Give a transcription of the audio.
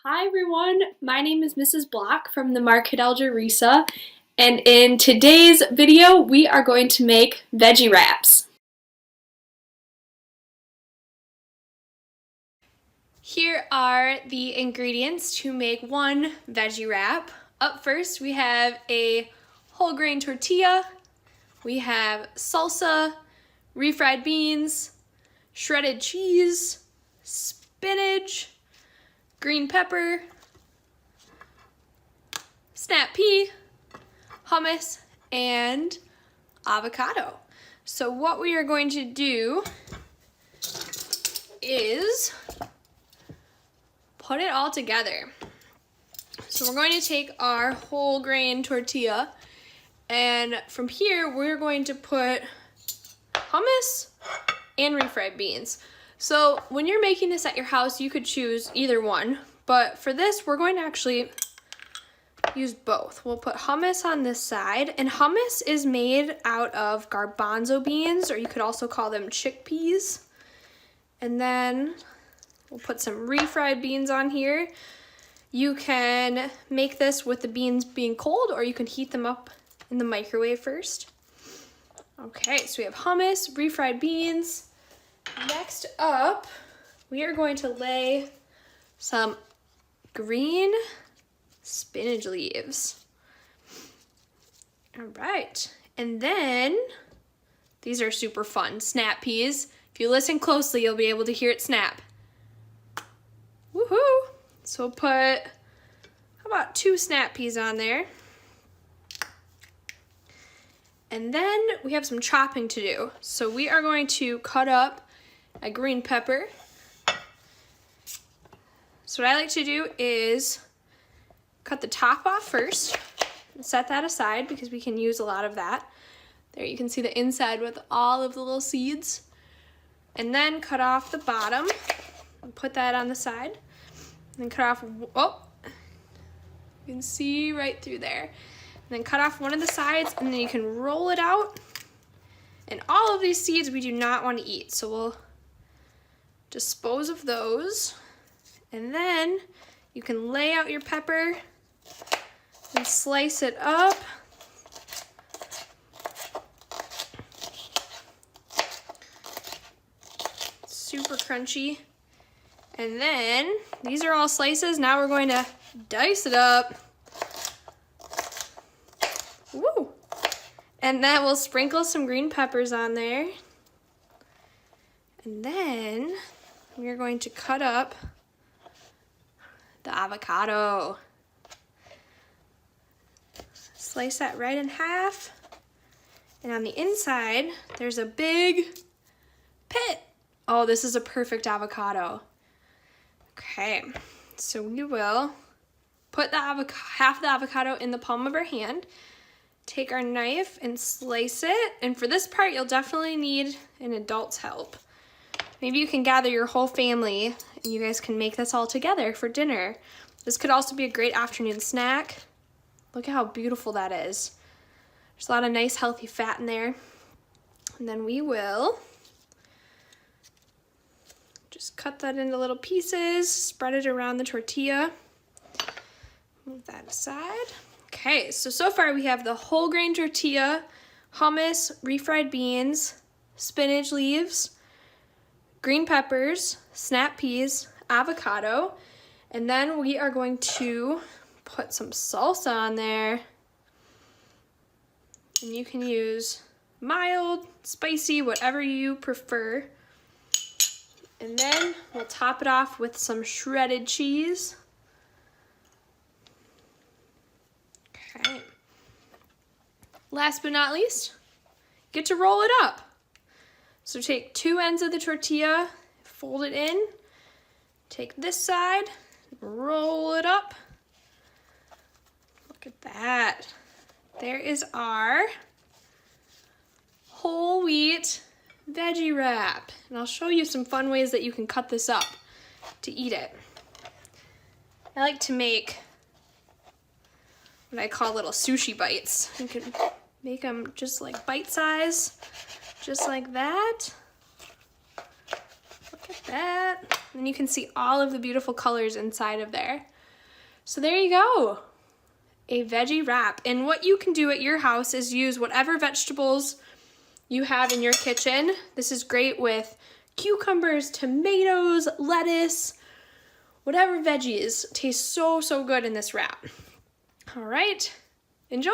Hi everyone, my name is Mrs. Bloch from the Marquette-Alger, and in today's video we are going to make veggie wraps. Here are the ingredients to make one veggie wrap. Up first we have a whole grain tortilla, we have salsa, refried beans, shredded cheese, spinach, green pepper, snap pea, hummus, and avocado. So what we are going to do is put it all together. So we're going to take our whole grain tortilla, and from here we're going to put hummus and refried beans. So when you're making this at your house, you could choose either one, but for this we're going to actually use both. We'll put hummus on this side, and hummus is made out of garbanzo beans, or you could also call them chickpeas. And then we'll put some refried beans on here. You can make this with the beans being cold, or you can heat them up in the microwave first. Okay, so we have hummus, refried beans. Next up, we are going to lay some green spinach leaves. All right, and then these are super fun, snap peas. If you listen closely, you'll be able to hear it snap. Woohoo! So we'll put, how about 2 snap peas on there? And then we have some chopping to do. So we are going to cut up a green pepper. So what I like to do is cut the top off first and set that aside because we can use a lot of that. There you can see the inside with all of the little seeds. And then cut off the bottom and put that on the side. And then cut off, oh, you can see right through there. And then cut off one of the sides, and then you can roll it out. And all of these seeds we do not want to eat, so we'll dispose of those. And then you can lay out your pepper and slice it up. Super crunchy. And then these are all slices. Now we're going to dice it up. Woo! And then we'll sprinkle some green peppers on there. And then we're going to cut up the avocado. Slice that right in half. And on the inside, there's a big pit. Oh, this is a perfect avocado. Okay, so we will put the half the avocado in the palm of our hand. Take our knife and slice it. And for this part, you'll definitely need an adult's help. Maybe you can gather your whole family and you guys can make this all together for dinner. This could also be a great afternoon snack. Look at how beautiful that is. There's a lot of nice healthy fat in there. And then we will just cut that into little pieces, spread it around the tortilla. Move that aside. Okay, so far we have the whole grain tortilla, hummus, refried beans, spinach leaves, green peppers, snap peas, avocado, and then we are going to put some salsa on there. And you can use mild, spicy, whatever you prefer. And then we'll top it off with some shredded cheese. Okay. Last but not least, get to roll it up. So take 2 ends of the tortilla, fold it in, take this side, roll it up. Look at that. There is our whole wheat veggie wrap. And I'll show you some fun ways that you can cut this up to eat it. I like to make what I call little sushi bites. You can make them just like bite size, just like that. Look at that. And you can see all of the beautiful colors inside of there. So there you go, a veggie wrap. And what you can do at your house is use whatever vegetables you have in your kitchen. This is great with cucumbers, tomatoes, lettuce, whatever veggies. Tastes so, so good in this wrap. All right, enjoy.